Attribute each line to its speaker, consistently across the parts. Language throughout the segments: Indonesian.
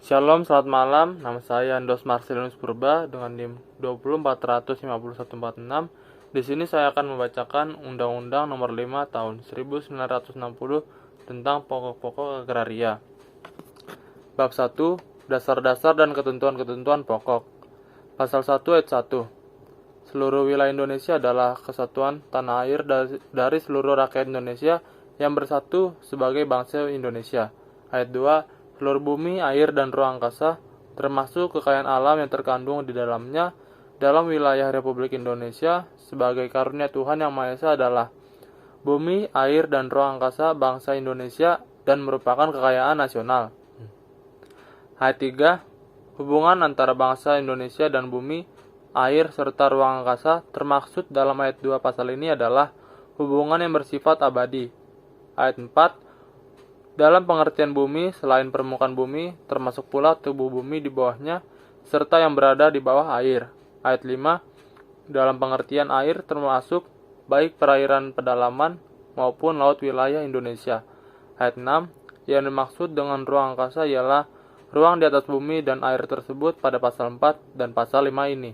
Speaker 1: Shalom, selamat malam. Nama saya Andos Marcelinus Purba dengan NIM 204151446. Di sini saya akan membacakan Undang-Undang Nomor 5 Tahun 1960 tentang pokok-pokok agraria. Bab 1. Dasar-dasar dan ketentuan-ketentuan pokok. Pasal 1 ayat 1. Seluruh wilayah Indonesia adalah kesatuan tanah air dari seluruh rakyat Indonesia yang bersatu sebagai bangsa Indonesia. Ayat 2. Seluruh bumi, air, dan ruang angkasa, termasuk kekayaan alam yang terkandung di dalamnya, dalam wilayah Republik Indonesia, sebagai karunia Tuhan Yang Maha Esa adalah bumi, air, dan ruang angkasa bangsa Indonesia dan merupakan kekayaan nasional. Ayat 3. Hubungan antara bangsa Indonesia dan bumi, air, serta ruang angkasa termaksud dalam ayat 2 pasal ini adalah hubungan yang bersifat abadi. Ayat 4. Dalam pengertian bumi, selain permukaan bumi, termasuk pula tubuh bumi di bawahnya, serta yang berada di bawah air. Ayat 5. Dalam pengertian air termasuk baik perairan pedalaman maupun laut wilayah Indonesia. Ayat 6. Yang dimaksud dengan ruang angkasa ialah ruang di atas bumi dan air tersebut pada pasal 4 dan pasal 5 ini.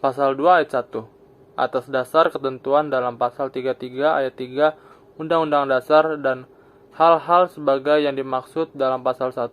Speaker 1: Pasal 2 ayat 1. Atas dasar ketentuan dalam pasal 33 ayat 3 Undang-Undang Dasar dan hal-hal sebagai yang dimaksud dalam pasal 1,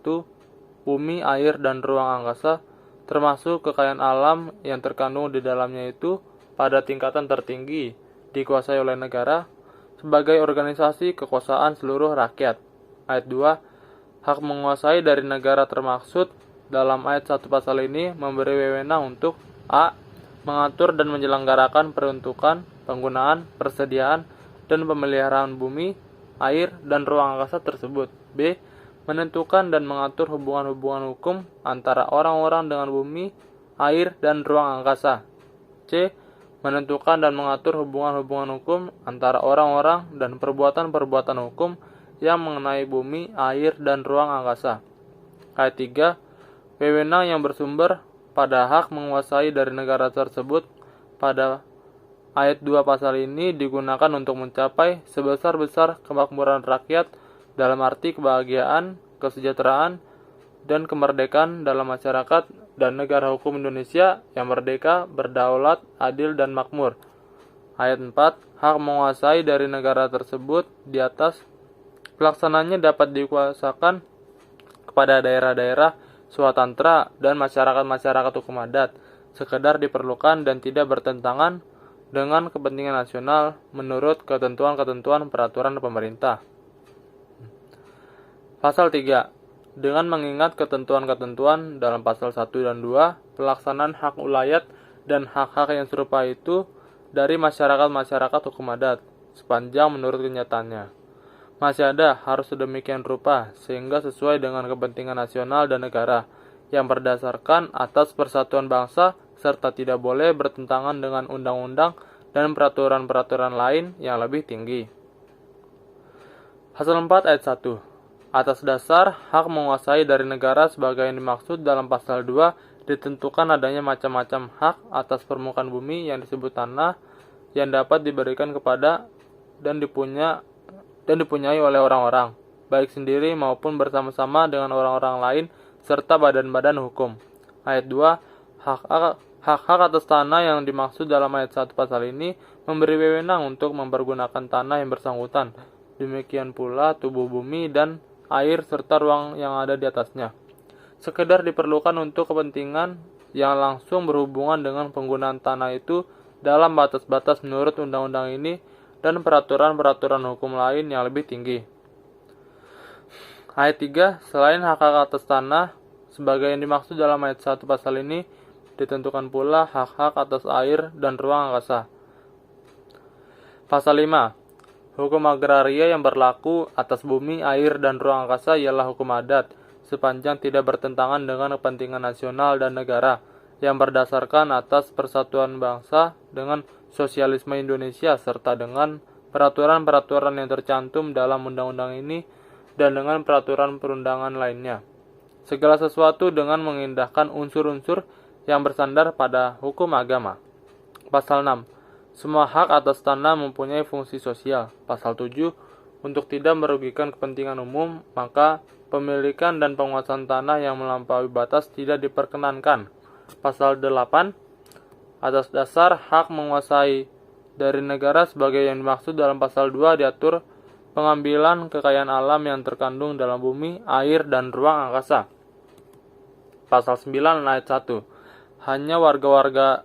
Speaker 1: bumi, air, dan ruang angkasa, termasuk kekayaan alam yang terkandung di dalamnya itu pada tingkatan tertinggi, dikuasai oleh negara, sebagai organisasi kekuasaan seluruh rakyat. Ayat 2, hak menguasai dari negara termaksud dalam ayat 1 pasal ini memberi wewenang untuk a. mengatur dan menyelenggarakan peruntukan, penggunaan, persediaan, dan pemeliharaan bumi, air, dan ruang angkasa tersebut. B. Menentukan dan mengatur hubungan-hubungan hukum antara orang-orang dengan bumi, air, dan ruang angkasa. C. Menentukan dan mengatur hubungan-hubungan hukum antara orang-orang dan perbuatan-perbuatan hukum yang mengenai bumi, air, dan ruang angkasa. Ayat 3. Wewenang yang bersumber pada hak menguasai dari negara tersebut pada ayat 2 pasal ini digunakan untuk mencapai sebesar-besar kemakmuran rakyat dalam arti kebahagiaan, kesejahteraan, dan kemerdekaan dalam masyarakat dan negara hukum Indonesia yang merdeka, berdaulat, adil, dan makmur. Ayat 4. Hak menguasai dari negara tersebut di atas pelaksananya dapat dikuasakan kepada daerah-daerah swatantra dan masyarakat-masyarakat hukum adat, sekedar diperlukan dan tidak bertentangan dengan kepentingan nasional menurut ketentuan-ketentuan peraturan pemerintah. Pasal 3. Dengan mengingat ketentuan-ketentuan dalam pasal 1 dan 2, pelaksanaan hak ulayat dan hak-hak yang serupa itu dari masyarakat-masyarakat hukum adat, sepanjang menurut kenyataannya masih ada harus sedemikian rupa sehingga sesuai dengan kepentingan nasional dan negara yang berdasarkan atas persatuan bangsa serta tidak boleh bertentangan dengan undang-undang dan peraturan-peraturan lain yang lebih tinggi. Pasal 4 ayat 1. Atas dasar hak menguasai dari negara sebagai yang dimaksud dalam pasal 2 ditentukan adanya macam-macam hak atas permukaan bumi yang disebut tanah yang dapat diberikan kepada dan dipunyai oleh orang-orang, baik sendiri maupun bersama-sama dengan orang-orang lain serta badan-badan hukum. Ayat 2. Hak-hak atas tanah yang dimaksud dalam ayat 1 pasal ini memberi wewenang untuk mempergunakan tanah yang bersangkutan. Demikian pula tubuh bumi dan air serta ruang yang ada di atasnya. Sekedar diperlukan untuk kepentingan yang langsung berhubungan dengan penggunaan tanah itu dalam batas-batas menurut undang-undang ini dan peraturan-peraturan hukum lain yang lebih tinggi. Ayat 3. Selain hak-hak atas tanah sebagai yang dimaksud dalam ayat 1 pasal ini, ditentukan pula hak-hak atas air dan ruang angkasa. Pasal 5. Hukum agraria yang berlaku atas bumi, air, dan ruang angkasa ialah hukum adat, sepanjang tidak bertentangan dengan kepentingan nasional dan negara, yang berdasarkan atas persatuan bangsa dengan sosialisme Indonesia, serta dengan peraturan-peraturan yang tercantum dalam undang-undang ini, dan dengan peraturan perundangan lainnya. Segala sesuatu dengan mengindahkan unsur-unsur yang bersandar pada hukum agama. Pasal 6. Semua hak atas tanah mempunyai fungsi sosial. Pasal 7. Untuk tidak merugikan kepentingan umum, maka pemilikan dan penguasaan tanah yang melampaui batas tidak diperkenankan. Pasal 8, atas dasar hak menguasai dari negara sebagai yang dimaksud dalam pasal 2 diatur pengambilan kekayaan alam yang terkandung dalam bumi, air, dan ruang angkasa. Pasal 9 ayat 1. Hanya warga-warga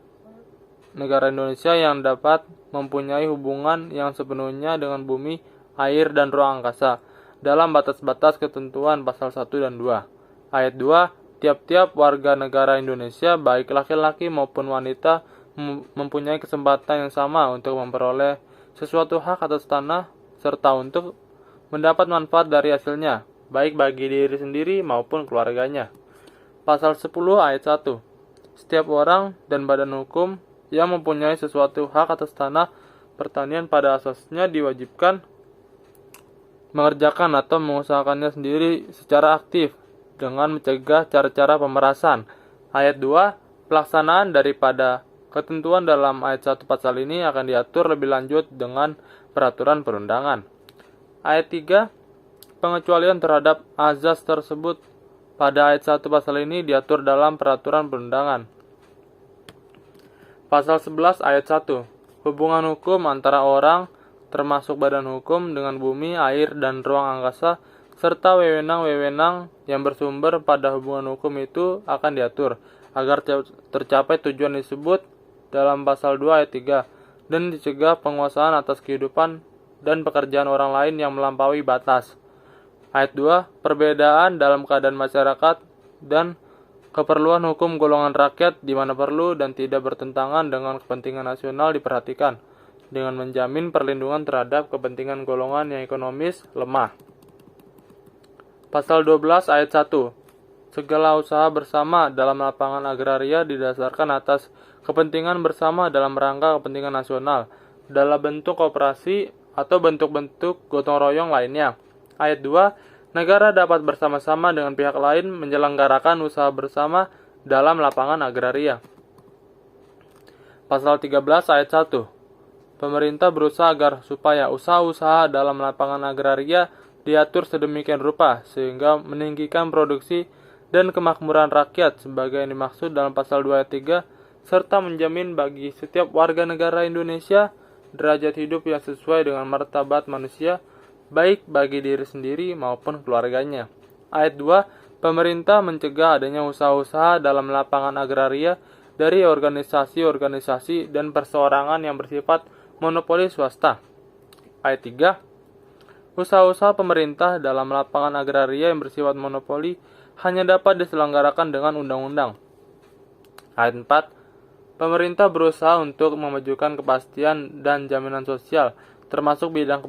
Speaker 1: negara Indonesia yang dapat mempunyai hubungan yang sepenuhnya dengan bumi, air, dan ruang angkasa dalam batas-batas ketentuan pasal 1 dan 2. Ayat 2. Tiap-tiap warga negara Indonesia, baik laki-laki maupun wanita, mempunyai kesempatan yang sama untuk memperoleh sesuatu hak atas tanah serta untuk mendapat manfaat dari hasilnya, baik bagi diri sendiri maupun keluarganya. Pasal 10 ayat 1. Setiap orang dan badan hukum yang mempunyai sesuatu hak atas tanah pertanian pada asasnya diwajibkan mengerjakan atau mengusahakannya sendiri secara aktif dengan mencegah cara-cara pemerasan. Ayat 2. Pelaksanaan daripada ketentuan dalam ayat 1 pasal ini akan diatur lebih lanjut dengan peraturan perundangan. Ayat 3. Pengecualian terhadap azas tersebut pada ayat 1 pasal ini diatur dalam peraturan perundangan. Pasal 11 ayat 1. Hubungan hukum antara orang, termasuk badan hukum, dengan bumi, air, dan ruang angkasa, serta wewenang-wewenang yang bersumber pada hubungan hukum itu akan diatur, agar tercapai tujuan disebut dalam pasal 2 ayat 3, dan dicegah penguasaan atas kehidupan dan pekerjaan orang lain yang melampaui batas. Ayat 2. Perbedaan dalam keadaan masyarakat dan keperluan hukum golongan rakyat di mana perlu dan tidak bertentangan dengan kepentingan nasional diperhatikan, dengan menjamin perlindungan terhadap kepentingan golongan yang ekonomis lemah. Pasal 12 ayat 1. Segala usaha bersama dalam lapangan agraria didasarkan atas kepentingan bersama dalam rangka kepentingan nasional, dalam bentuk koperasi atau bentuk-bentuk gotong royong lainnya. Ayat 2. Negara dapat bersama-sama dengan pihak lain menyelenggarakan usaha bersama dalam lapangan agraria. Pasal 13 ayat 1. Pemerintah berusaha agar supaya usaha-usaha dalam lapangan agraria diatur sedemikian rupa sehingga meninggikan produksi dan kemakmuran rakyat sebagai yang dimaksud dalam pasal 2 ayat 3, serta menjamin bagi setiap warga negara Indonesia derajat hidup yang sesuai dengan martabat manusia, baik bagi diri sendiri maupun keluarganya. Ayat 2. Pemerintah mencegah adanya usaha-usaha dalam lapangan agraria dari organisasi-organisasi dan perseorangan yang bersifat monopoli swasta. Ayat 3. Usaha-usaha pemerintah dalam lapangan agraria yang bersifat monopoli hanya dapat diselenggarakan dengan undang-undang. Ayat 4. Pemerintah berusaha untuk memajukan kepastian dan jaminan sosial, termasuk bidang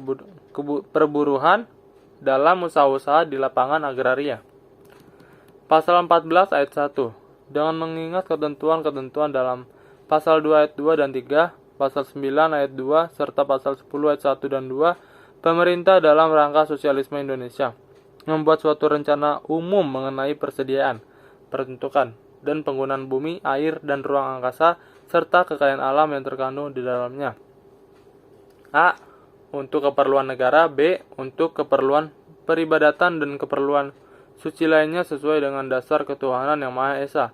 Speaker 1: perburuhan dalam usaha-usaha di lapangan agraria. Pasal 14 ayat 1. Dengan mengingat ketentuan-ketentuan dalam pasal 2 ayat 2 dan 3, pasal 9 ayat 2, serta pasal 10 ayat 1 dan 2, pemerintah dalam rangka sosialisme Indonesia membuat suatu rencana umum mengenai persediaan, peruntukan, dan penggunaan bumi, air, dan ruang angkasa, serta kekayaan alam yang terkandung di dalamnya. A. Untuk keperluan negara. B. Untuk keperluan peribadatan dan keperluan suci lainnya sesuai dengan dasar ketuhanan yang Maha Esa.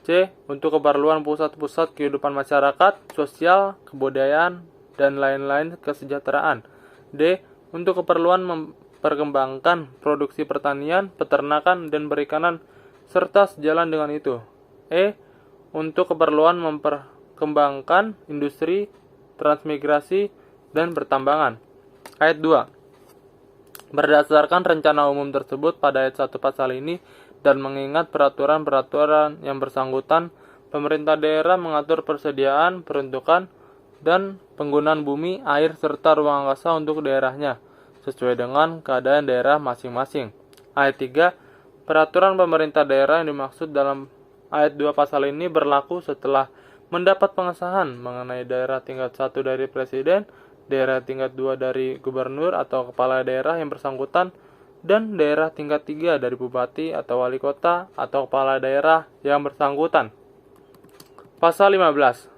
Speaker 1: C. Untuk keperluan pusat-pusat kehidupan masyarakat, sosial, kebudayaan, dan lain-lain kesejahteraan. D. Untuk keperluan memperkembangkan produksi pertanian, peternakan, dan perikanan, serta sejalan dengan itu. E. Untuk keperluan memperkembangkan industri, transmigrasi, dan pertambangan. Ayat 2. Berdasarkan rencana umum tersebut pada ayat 1 pasal ini dan mengingat peraturan-peraturan yang bersangkutan, pemerintah daerah mengatur persediaan, peruntukan, dan penggunaan bumi, air, serta ruang angkasa untuk daerahnya, sesuai dengan keadaan daerah masing-masing. Ayat 3. Peraturan pemerintah daerah yang dimaksud dalam ayat 2 pasal ini berlaku setelah mendapat pengesahan mengenai daerah tingkat 1 dari Presiden, daerah tingkat 2 dari Gubernur atau Kepala Daerah yang bersangkutan, dan daerah tingkat 3 dari Bupati atau Wali Kota atau Kepala Daerah yang bersangkutan. Pasal 15.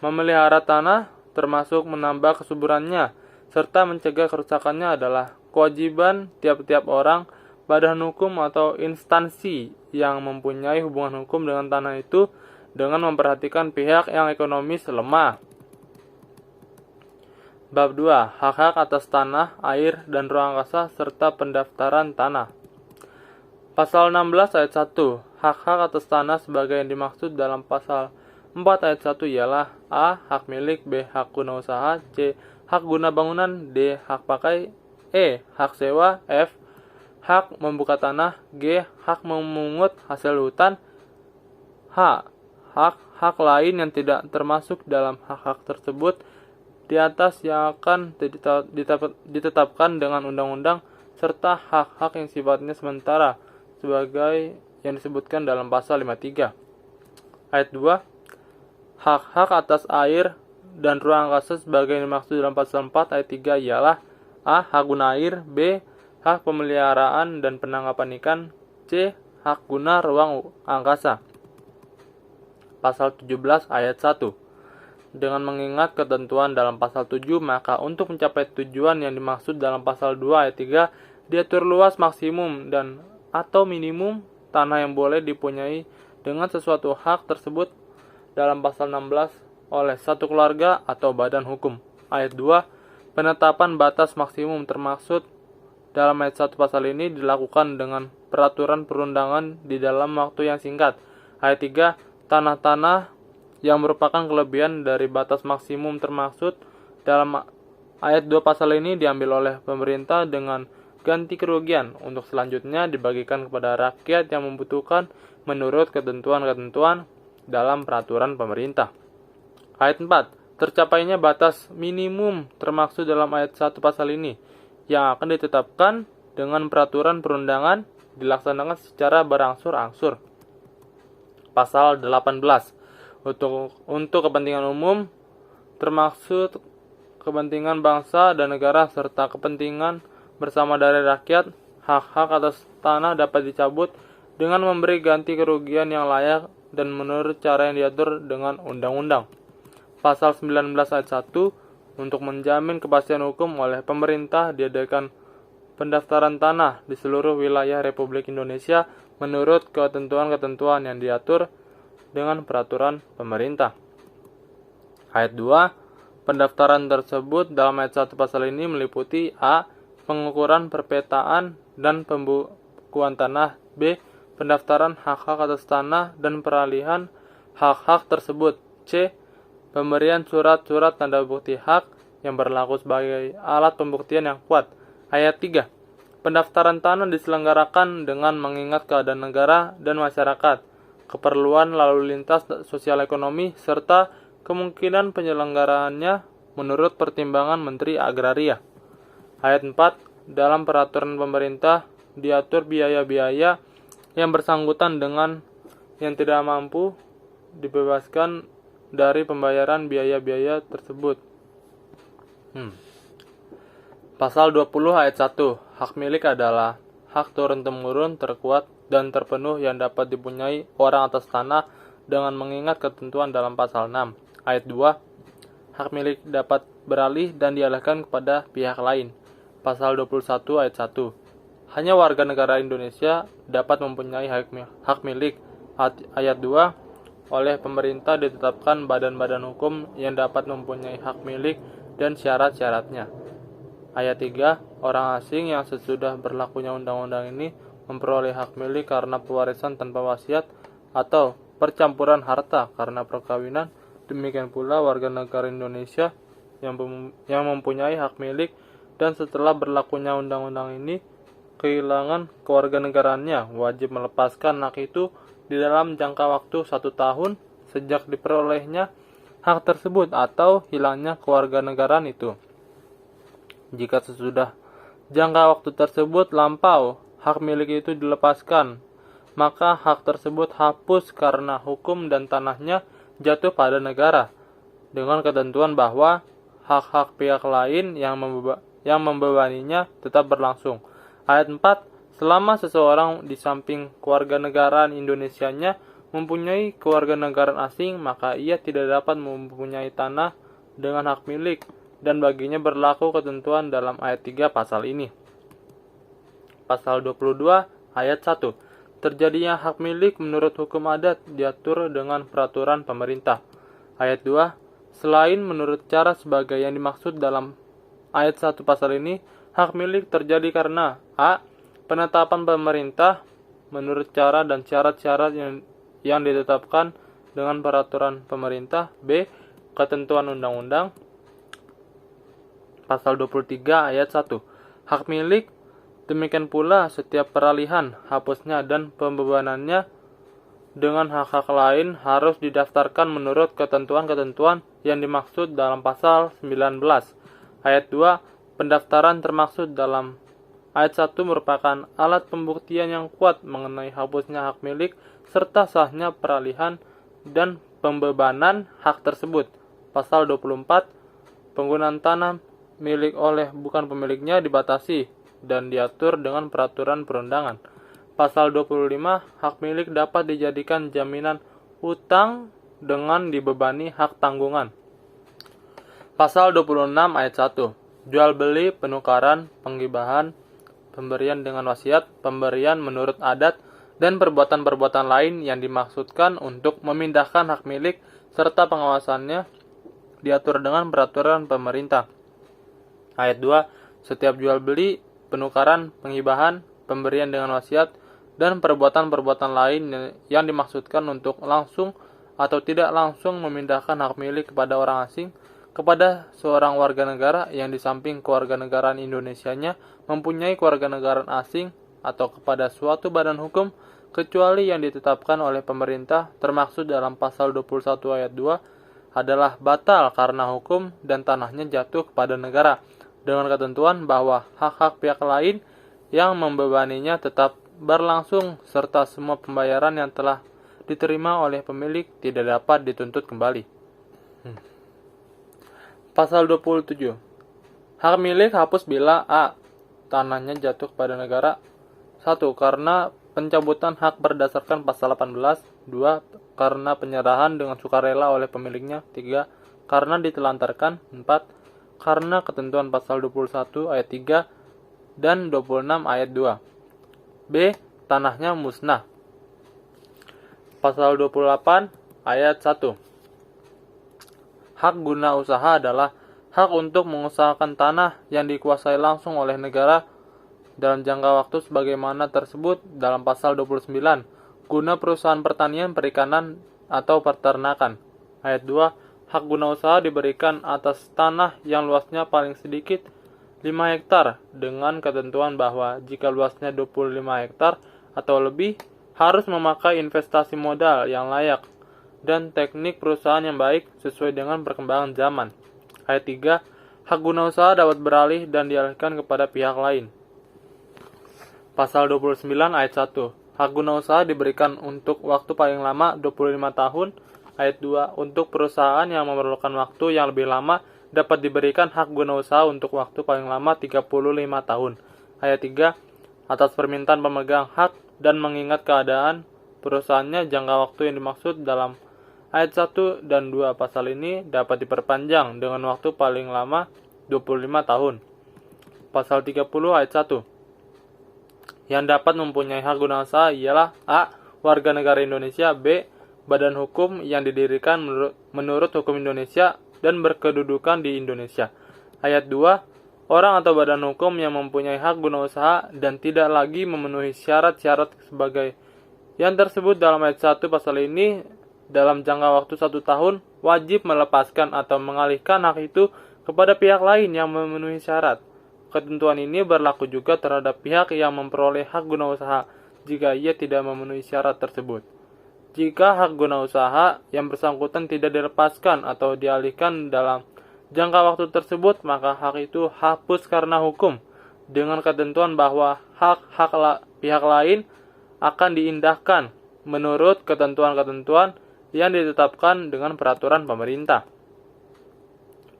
Speaker 1: Memelihara tanah, termasuk menambah kesuburannya, serta mencegah kerusakannya adalah kewajiban tiap-tiap orang badan hukum atau instansi yang mempunyai hubungan hukum dengan tanah itu dengan memperhatikan pihak yang ekonomis lemah. Bab 2. Hak-hak atas tanah, air, dan ruang angkasa serta pendaftaran tanah. Pasal 16 ayat 1. Hak-hak atas tanah sebagai yang dimaksud dalam pasal 4 ayat 1 ialah A. Hak milik, B. Hak guna usaha, C. Hak guna bangunan, D. Hak pakai, E. Hak sewa, F. Hak membuka tanah, G. Hak memungut hasil hutan, H. Hak-hak lain yang tidak termasuk dalam hak-hak tersebut di atas yang akan ditetapkan dengan undang-undang, serta hak-hak yang sifatnya sementara sebagai yang disebutkan dalam pasal 53. Ayat 2. Hak-hak atas air dan ruang angkasa sebagai yang dimaksud dalam pasal 4 ayat 3 ialah A. Hak guna air, B. Hak pemeliharaan dan penangkapan ikan, C. Hak guna ruang angkasa. Pasal 17 ayat 1. Dengan mengingat ketentuan dalam pasal 7, maka untuk mencapai tujuan yang dimaksud dalam pasal 2 ayat 3, diatur luas maksimum dan atau minimum tanah yang boleh dipunyai dengan sesuatu hak tersebut dalam pasal 16 oleh satu keluarga atau badan hukum. Ayat 2, penetapan batas maksimum termaksud dalam ayat 1 pasal ini dilakukan dengan peraturan perundangan di dalam waktu yang singkat. Ayat 3, tanah-tanah yang merupakan kelebihan dari batas maksimum termaksud dalam ayat 2 pasal ini diambil oleh pemerintah dengan ganti kerugian untuk selanjutnya dibagikan kepada rakyat yang membutuhkan menurut ketentuan-ketentuan dalam peraturan pemerintah. Ayat 4. Tercapainya batas minimum termaksud dalam ayat 1 pasal ini yang akan ditetapkan dengan peraturan perundangan dilaksanakan secara berangsur-angsur. Pasal 18. Untuk kepentingan umum termaksud kepentingan bangsa dan negara serta kepentingan bersama dari rakyat, hak-hak atas tanah dapat dicabut dengan memberi ganti kerugian yang layak dan menurut cara yang diatur dengan undang-undang. Pasal 19 ayat 1. Untuk menjamin kepastian hukum oleh pemerintah diadakan pendaftaran tanah di seluruh wilayah Republik Indonesia menurut ketentuan-ketentuan yang diatur dengan peraturan pemerintah. Ayat 2. Pendaftaran tersebut dalam ayat 1 pasal ini meliputi A. Pengukuran perpetaan dan pembukuan tanah, B. Pendaftaran hak-hak atas tanah dan peralihan hak-hak tersebut, C. Pemberian surat-surat tanda bukti hak yang berlaku sebagai alat pembuktian yang kuat. Ayat 3. Pendaftaran tanah diselenggarakan dengan mengingat keadaan negara dan masyarakat, keperluan lalu lintas sosial ekonomi, serta kemungkinan penyelenggaraannya menurut pertimbangan Menteri Agraria. Ayat 4. Dalam peraturan pemerintah diatur biaya-biaya yang bersangkutan dengan yang tidak mampu dibebaskan dari pembayaran biaya-biaya tersebut. Pasal 20 ayat 1. Hak milik adalah hak turun-temurun terkuat dan terpenuh yang dapat dipunyai orang atas tanah dengan mengingat ketentuan dalam pasal 6. Ayat 2. Hak milik dapat beralih dan dialihkan kepada pihak lain. Pasal 21 ayat 1. Hanya warga negara Indonesia dapat mempunyai hak milik. Ayat 2. Oleh pemerintah ditetapkan badan-badan hukum yang dapat mempunyai hak milik dan syarat-syaratnya. Ayat 3. Orang asing yang sesudah berlakunya undang-undang ini memperoleh hak milik karena pewarisan tanpa wasiat atau percampuran harta karena perkawinan. Demikian pula warga negara Indonesia yang mempunyai hak milik dan setelah berlakunya undang-undang ini kehilangan kewarganegaraannya wajib melepaskan hak itu di dalam jangka waktu 1 tahun sejak diperolehnya hak tersebut atau hilangnya kewarganegaraan itu. Jika sesudah jangka waktu tersebut lampau, hak milik itu dilepaskan, maka hak tersebut hapus karena hukum dan tanahnya jatuh pada negara, dengan ketentuan bahwa hak-hak pihak lain yang membebaninya tetap berlangsung. Ayat 4. Selama seseorang di samping kewarganegaraan Indonesianya mempunyai kewarganegaraan asing, maka ia tidak dapat mempunyai tanah dengan hak milik, dan baginya berlaku ketentuan dalam ayat 3 pasal ini. Pasal 22 ayat 1. Terjadinya hak milik menurut hukum adat diatur dengan peraturan pemerintah. Ayat 2. Selain menurut cara sebagai yang dimaksud dalam ayat 1 pasal ini, hak milik terjadi karena a. Penetapan pemerintah menurut cara dan syarat-syarat yang ditetapkan dengan peraturan pemerintah. B. Ketentuan undang-undang. Pasal 23 ayat 1. Hak milik, demikian pula setiap peralihan, hapusnya, dan pembebanannya dengan hak-hak lain harus didaftarkan menurut ketentuan-ketentuan yang dimaksud dalam pasal 19. Ayat 2. Pendaftaran termaksud dalam ayat 1 merupakan alat pembuktian yang kuat mengenai hapusnya hak milik serta sahnya peralihan dan pembebanan hak tersebut. Pasal 24. Penggunaan tanah milik oleh bukan pemiliknya dibatasi dan diatur dengan peraturan perundangan. Pasal 25. Hak milik dapat dijadikan jaminan utang dengan dibebani hak tanggungan. Pasal 26 ayat 1. Jual beli, penukaran, penggibahan, pemberian dengan wasiat, pemberian menurut adat, dan perbuatan-perbuatan lain yang dimaksudkan untuk memindahkan hak milik serta pengawasannya diatur dengan peraturan pemerintah. Ayat 2. Setiap jual beli, penukaran, penghibahan, pemberian dengan wasiat, dan perbuatan-perbuatan lain yang dimaksudkan untuk langsung atau tidak langsung memindahkan hak milik kepada orang asing, kepada seorang warga negara yang di samping kewarganegaraan Indonesianya mempunyai kewarganegaraan asing, atau kepada suatu badan hukum, kecuali yang ditetapkan oleh pemerintah termaksud dalam pasal 21 ayat 2, adalah batal karena hukum dan tanahnya jatuh kepada negara, dengan ketentuan bahwa hak-hak pihak lain yang membebaninya tetap berlangsung serta semua pembayaran yang telah diterima oleh pemilik tidak dapat dituntut kembali. Pasal 27. Hak milik hapus bila a. Tanahnya jatuh kepada negara. 1. Karena pencabutan hak berdasarkan pasal 18. 2. Karena penyerahan dengan sukarela oleh pemiliknya. 3. Karena ditelantarkan. 4. Karena ketentuan pasal 21 ayat 3 dan 26 ayat 2. B. Tanahnya musnah. Pasal 28 ayat 1. Hak guna usaha adalah hak untuk mengusahakan tanah yang dikuasai langsung oleh negara dalam jangka waktu sebagaimana tersebut dalam pasal 29, guna perusahaan pertanian, perikanan, atau peternakan. Ayat 2. Hak guna usaha diberikan atas tanah yang luasnya paling sedikit 5 hektar dengan ketentuan bahwa jika luasnya 25 hektar atau lebih harus memakai investasi modal yang layak dan teknik perusahaan yang baik sesuai dengan perkembangan zaman. Ayat 3. Hak guna usaha dapat beralih dan dialihkan kepada pihak lain. Pasal 29 ayat 1. Hak guna usaha diberikan untuk waktu paling lama 25 tahun. Ayat 2. Untuk perusahaan yang memerlukan waktu yang lebih lama dapat diberikan hak guna usaha untuk waktu paling lama 35 tahun. Ayat 3. Atas permintaan pemegang hak dan mengingat keadaan perusahaannya, jangka waktu yang dimaksud dalam ayat 1 dan 2 pasal ini dapat diperpanjang dengan waktu paling lama 25 tahun. Pasal 30 ayat 1. Yang dapat mempunyai hak guna usaha ialah a. Warga negara Indonesia. B. Badan hukum yang didirikan menurut hukum Indonesia dan berkedudukan di Indonesia. Ayat 2. Orang atau badan hukum yang mempunyai hak guna usaha dan tidak lagi memenuhi syarat-syarat sebagai yang tersebut dalam ayat 1 pasal ini dalam jangka waktu 1 tahun wajib melepaskan atau mengalihkan hak itu kepada pihak lain yang memenuhi syarat. Ketentuan ini berlaku juga terhadap pihak yang memperoleh hak guna usaha jika ia tidak memenuhi syarat tersebut. Jika hak guna usaha yang bersangkutan tidak dilepaskan atau dialihkan dalam jangka waktu tersebut, maka hak itu hapus karena hukum, dengan ketentuan bahwa hak-hak pihak lain akan diindahkan menurut ketentuan-ketentuan yang ditetapkan dengan peraturan pemerintah.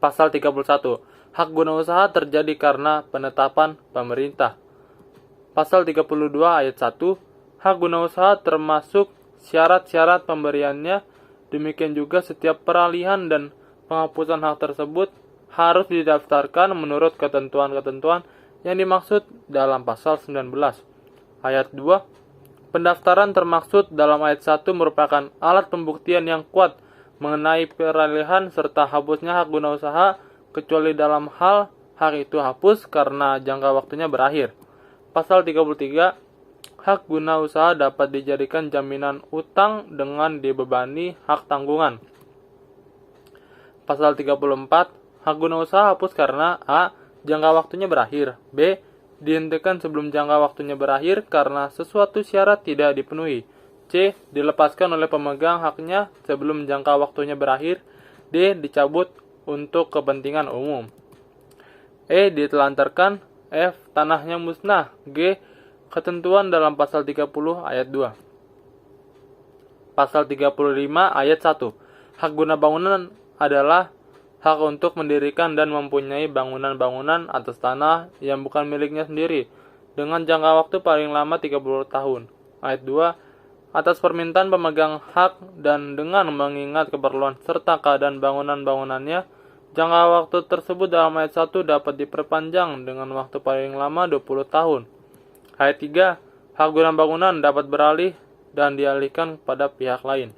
Speaker 1: Pasal 31. Hak guna usaha terjadi karena penetapan pemerintah. Pasal 32 ayat 1. Hak guna usaha termasuk syarat-syarat pemberiannya. Demikian juga setiap peralihan dan penghapusan hak tersebut harus didaftarkan menurut ketentuan-ketentuan yang dimaksud dalam pasal 19. Ayat 2, pendaftaran termaksud dalam ayat 1 merupakan alat pembuktian yang kuat mengenai peralihan serta hapusnya hak guna usaha, kecuali dalam hal hak itu hapus karena jangka waktunya berakhir. Pasal 33, hak guna usaha dapat dijadikan jaminan utang dengan dibebani hak tanggungan. Pasal 34, hak guna usaha hapus karena a. jangka waktunya berakhir, b. dihentikan sebelum jangka waktunya berakhir karena sesuatu syarat tidak dipenuhi, c. dilepaskan oleh pemegang haknya sebelum jangka waktunya berakhir, d. dicabut untuk kepentingan umum, e. ditelantarkan, f. tanahnya musnah, g. ketentuan dalam pasal 30 ayat 2. Pasal 35 ayat 1. Hak guna bangunan adalah hak untuk mendirikan dan mempunyai bangunan-bangunan atas tanah yang bukan miliknya sendiri dengan jangka waktu paling lama 30 tahun. Ayat 2. Atas permintaan pemegang hak dan dengan mengingat keperluan serta keadaan bangunan-bangunannya, jangka waktu tersebut dalam ayat 1 dapat diperpanjang dengan waktu paling lama 20 tahun. Ayat 3. Hak guna bangunan dapat beralih dan dialihkan kepada pihak lain.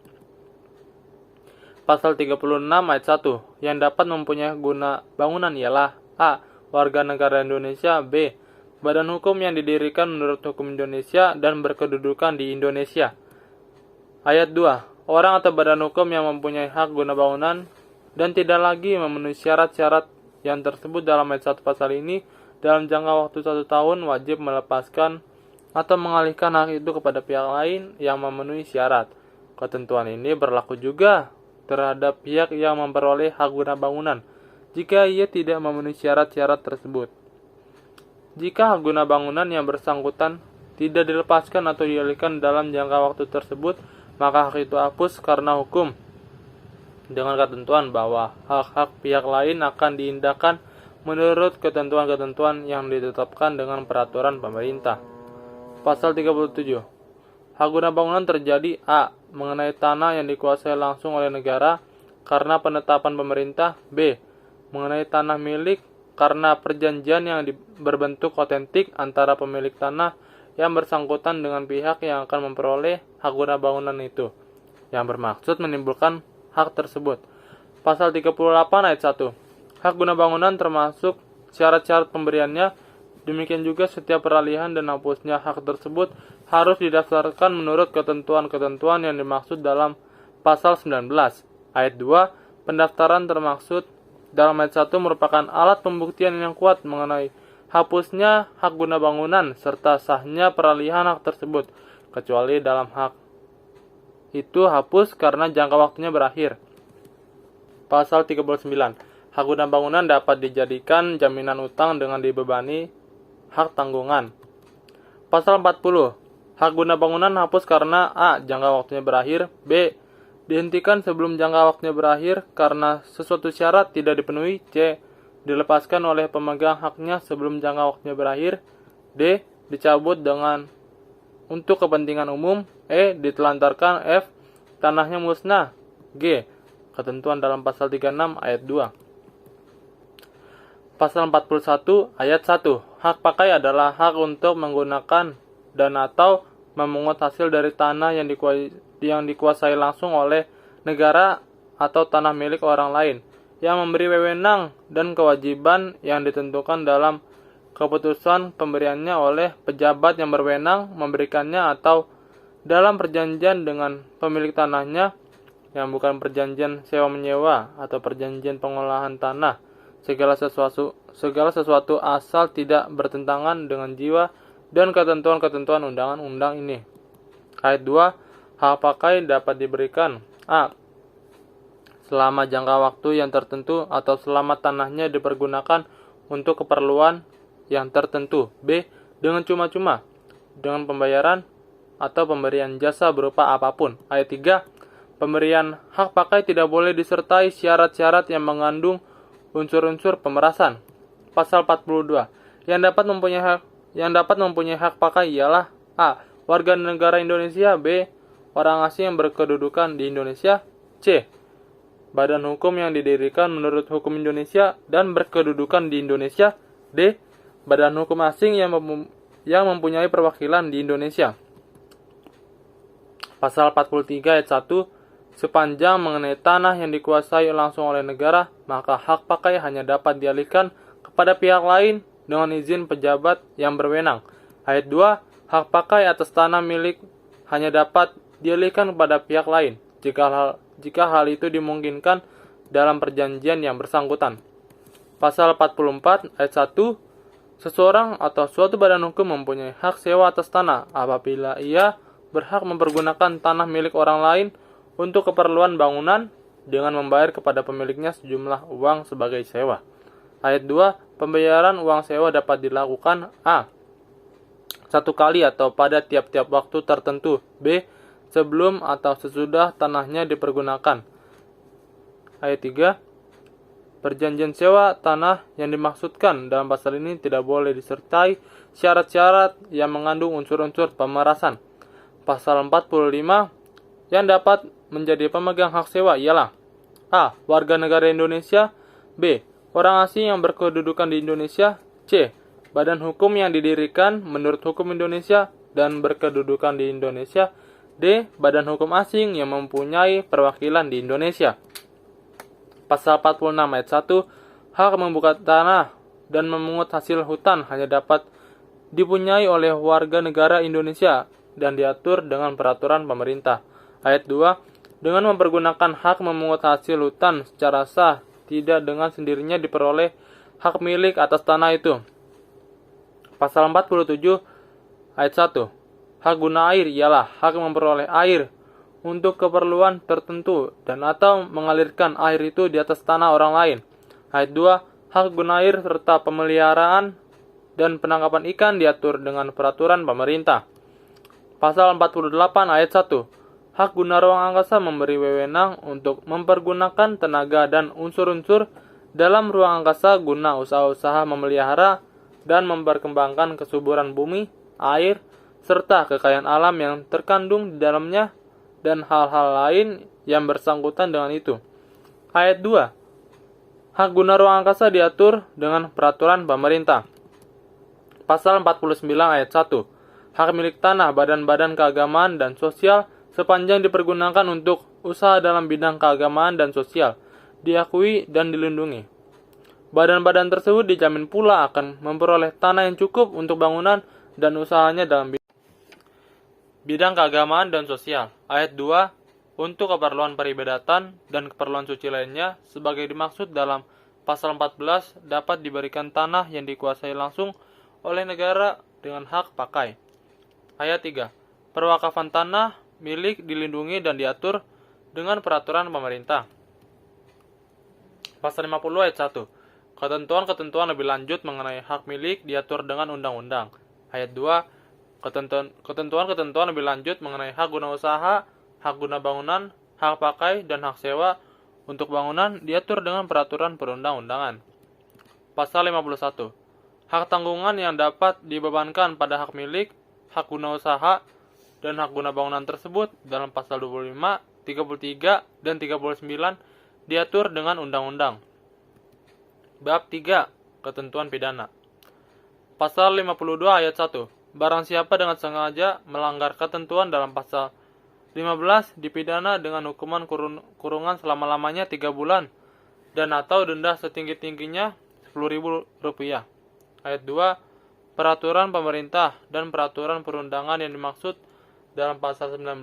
Speaker 1: Pasal 36 ayat 1. Yang dapat mempunyai guna bangunan ialah a. warga negara Indonesia, b. badan hukum yang didirikan menurut hukum Indonesia dan berkedudukan di Indonesia. Ayat 2. Orang atau badan hukum yang mempunyai hak guna bangunan dan tidak lagi memenuhi syarat-syarat yang tersebut dalam ayat 1 pasal ini dalam jangka waktu 1 tahun wajib melepaskan atau mengalihkan hak itu kepada pihak lain yang memenuhi syarat. Ketentuan ini berlaku juga terhadap pihak yang memperoleh hak guna bangunan jika ia tidak memenuhi syarat-syarat tersebut. Jika hak guna bangunan yang bersangkutan tidak dilepaskan atau dialihkan dalam jangka waktu tersebut, maka hak itu hapus karena hukum, dengan ketentuan bahwa hak-hak pihak lain akan diindahkan menurut ketentuan-ketentuan yang ditetapkan dengan peraturan pemerintah. Pasal 37. Hak guna bangunan terjadi a. mengenai tanah yang dikuasai langsung oleh negara karena penetapan pemerintah, b. mengenai tanah milik karena perjanjian yang berbentuk otentik antara pemilik tanah yang bersangkutan dengan pihak yang akan memperoleh hak guna bangunan itu, yang bermaksud menimbulkan hak tersebut. Pasal 38 ayat 1. Hak guna bangunan termasuk syarat-syarat pemberiannya. Demikian juga setiap peralihan dan hapusnya hak tersebut harus didaftarkan menurut ketentuan-ketentuan yang dimaksud dalam pasal 19. Ayat 2. Pendaftaran termaksud dalam ayat 1 merupakan alat pembuktian yang kuat mengenai hapusnya hak guna bangunan serta sahnya peralihan hak tersebut, kecuali dalam hak itu hapus karena jangka waktunya berakhir. Pasal 39. Hak guna bangunan dapat dijadikan jaminan utang dengan dibebani hak tanggungan. Pasal 40. Hak guna bangunan hapus karena a. jangka waktunya berakhir, b. dihentikan sebelum jangka waktunya berakhir karena sesuatu syarat tidak dipenuhi, c. dilepaskan oleh pemegang haknya sebelum jangka waktunya berakhir, d. dicabut untuk kepentingan umum, e. ditelantarkan, f. tanahnya musnah, g. ketentuan dalam pasal 36 ayat 2. Pasal 41 ayat 1. Hak pakai adalah hak untuk menggunakan dan atau memungut hasil dari tanah yang dikuasai langsung oleh negara atau tanah milik orang lain, yang memberi wewenang dan kewajiban yang ditentukan dalam keputusan pemberiannya oleh pejabat yang berwenang memberikannya atau dalam perjanjian dengan pemilik tanahnya yang bukan perjanjian sewa-menyewa atau perjanjian pengolahan tanah. Segala sesuatu asal tidak bertentangan dengan jiwa dan ketentuan-ketentuan undang-undang ini. Ayat 2. Hak pakai dapat diberikan a. selama jangka waktu yang tertentu atau selama tanahnya dipergunakan untuk keperluan yang tertentu, b. dengan cuma-cuma, dengan pembayaran atau pemberian jasa berupa apapun. Ayat 3. Pemberian hak pakai tidak boleh disertai syarat-syarat yang mengandung unsur-unsur pemerasan. Pasal 42. Yang dapat mempunyai hak pakai ialah a. warga negara Indonesia, b. orang asing yang berkedudukan di Indonesia, c. badan hukum yang didirikan menurut hukum Indonesia dan berkedudukan di Indonesia, d. badan hukum asing yang mempunyai perwakilan di Indonesia. Pasal 43 ayat 1, sepanjang mengenai tanah yang dikuasai langsung oleh negara, maka hak pakai hanya dapat dialihkan kepada pihak lain dengan izin pejabat yang berwenang. Ayat 2, hak pakai atas tanah milik hanya dapat dialihkan kepada pihak lain jika hal itu dimungkinkan dalam perjanjian yang bersangkutan. Pasal 44 ayat 1, seseorang atau suatu badan hukum mempunyai hak sewa atas tanah apabila ia berhak mempergunakan tanah milik orang lain untuk keperluan bangunan dengan membayar kepada pemiliknya sejumlah uang sebagai sewa. Ayat 2, pembayaran uang sewa dapat dilakukan a. satu kali atau pada tiap-tiap waktu tertentu, b. sebelum atau sesudah tanahnya dipergunakan. Ayat 3, perjanjian sewa tanah yang dimaksudkan dalam pasal ini tidak boleh disertai syarat-syarat yang mengandung unsur-unsur pemerasan. Pasal 45, yang dapat menjadi pemegang hak sewa ialah a. warga negara Indonesia, b. orang asing yang berkedudukan di Indonesia, c. badan hukum yang didirikan menurut hukum Indonesia dan berkedudukan di Indonesia, d. badan hukum asing yang mempunyai perwakilan di Indonesia. Pasal 46 ayat 1, hak membuka tanah dan memungut hasil hutan hanya dapat dipunyai oleh warga negara Indonesia dan diatur dengan peraturan pemerintah. Ayat 2, dengan mempergunakan hak memungut hasil hutan secara sah, tidak dengan sendirinya diperoleh hak milik atas tanah itu. Pasal 47 ayat 1, hak guna air ialah hak memperoleh air untuk keperluan tertentu dan atau mengalirkan air itu di atas tanah orang lain. Ayat 2, hak guna air serta pemeliharaan dan penangkapan ikan diatur dengan peraturan pemerintah. Pasal 48 ayat 1, hak guna ruang angkasa memberi wewenang untuk mempergunakan tenaga dan unsur-unsur dalam ruang angkasa guna usaha-usaha memelihara dan memperkembangkan kesuburan bumi, air, serta kekayaan alam yang terkandung di dalamnya dan hal-hal lain yang bersangkutan dengan itu. Ayat 2, hak guna ruang angkasa diatur dengan peraturan pemerintah. Pasal 49 ayat 1, hak milik tanah badan-badan keagamaan dan sosial sepanjang dipergunakan untuk usaha dalam bidang keagamaan dan sosial, diakui dan dilindungi. Badan-badan tersebut dijamin pula akan memperoleh tanah yang cukup untuk bangunan dan usahanya dalam bidang keagamaan dan sosial. Ayat 2, untuk keperluan peribadatan dan keperluan suci lainnya sebagai dimaksud dalam pasal 14 dapat diberikan tanah yang dikuasai langsung oleh negara dengan hak pakai. Ayat 3, perwakafan tanah milik dilindungi dan diatur dengan peraturan pemerintah. Pasal 50 ayat 1, ketentuan-ketentuan lebih lanjut mengenai hak milik diatur dengan undang-undang. Ayat 2, ketentuan-ketentuan lebih lanjut mengenai hak guna usaha, hak guna bangunan, hak pakai, dan hak sewa untuk bangunan diatur dengan peraturan perundang-undangan. Pasal 51, hak tanggungan yang dapat dibebankan pada hak milik, hak guna usaha, dan hak guna bangunan tersebut dalam pasal 25, 33, dan 39 diatur dengan undang-undang. Bab 3, ketentuan pidana. Pasal 52 ayat 1, barang siapa dengan sengaja melanggar ketentuan dalam pasal 15 dipidana dengan hukuman kurungan selama-lamanya 3 bulan dan atau denda setinggi-tingginya Rp10.000. Ayat 2, peraturan pemerintah dan peraturan perundangan yang dimaksud dalam pasal 19,